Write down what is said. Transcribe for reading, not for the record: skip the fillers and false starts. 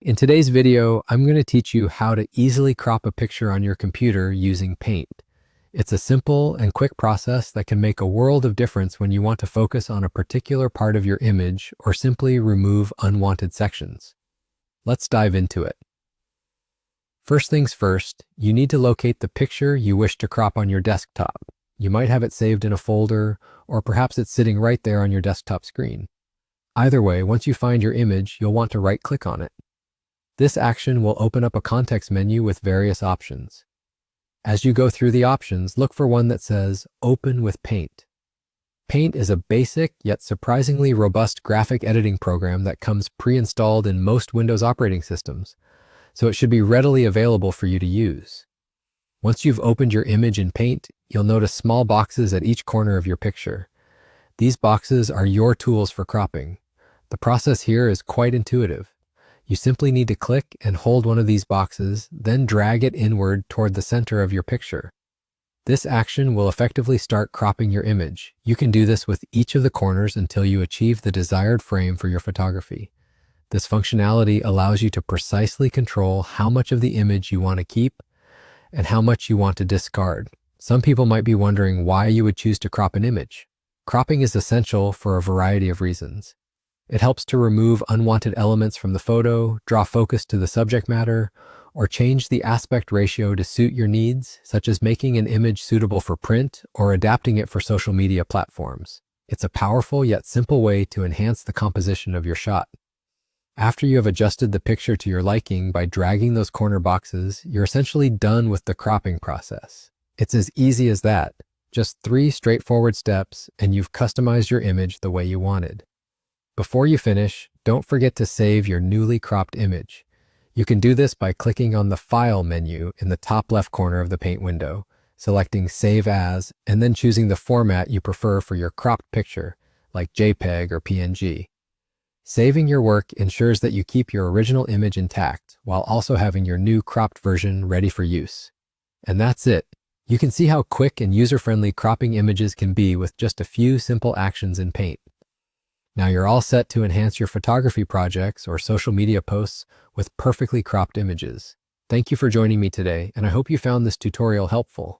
In today's video, I'm going to teach you how to easily crop a picture on your computer using Paint. It's a simple and quick process that can make a world of difference when you want to focus on a particular part of your image or simply remove unwanted sections. Let's dive into it. First things first, you need to locate the picture you wish to crop on your desktop. You might have it saved in a folder, or perhaps it's sitting right there on your desktop screen. Either way, once you find your image, you'll want to right-click on it. This action will open up a context menu with various options. As you go through the options, look for one that says Open with Paint. Paint is a basic yet surprisingly robust graphic editing program that comes pre-installed in most Windows operating systems, so it should be readily available for you to use. Once you've opened your image in Paint, you'll notice small boxes at each corner of your picture. These boxes are your tools for cropping. The process here is quite intuitive. You simply need to click and hold one of these boxes, then drag it inward toward the center of your picture. This action will effectively start cropping your image. You can do this with each of the corners until you achieve the desired frame for your photography. This functionality allows you to precisely control how much of the image you want to keep and how much you want to discard. Some people might be wondering why you would choose to crop an image. Cropping is essential for a variety of reasons. It helps to remove unwanted elements from the photo, draw focus to the subject matter, or change the aspect ratio to suit your needs, such as making an image suitable for print or adapting it for social media platforms. It's a powerful yet simple way to enhance the composition of your shot. After you have adjusted the picture to your liking by dragging those corner boxes, you're essentially done with the cropping process. It's as easy as that. Just 3 straightforward steps, and you've customized your image the way you wanted. Before you finish, don't forget to save your newly cropped image. You can do this by clicking on the File menu in the top left corner of the Paint window, selecting Save As, and then choosing the format you prefer for your cropped picture, like JPEG or PNG. Saving your work ensures that you keep your original image intact while also having your new cropped version ready for use. And that's it. You can see how quick and user-friendly cropping images can be with just a few simple actions in Paint. Now you're all set to enhance your photography projects or social media posts with perfectly cropped images. Thank you for joining me today, and I hope you found this tutorial helpful.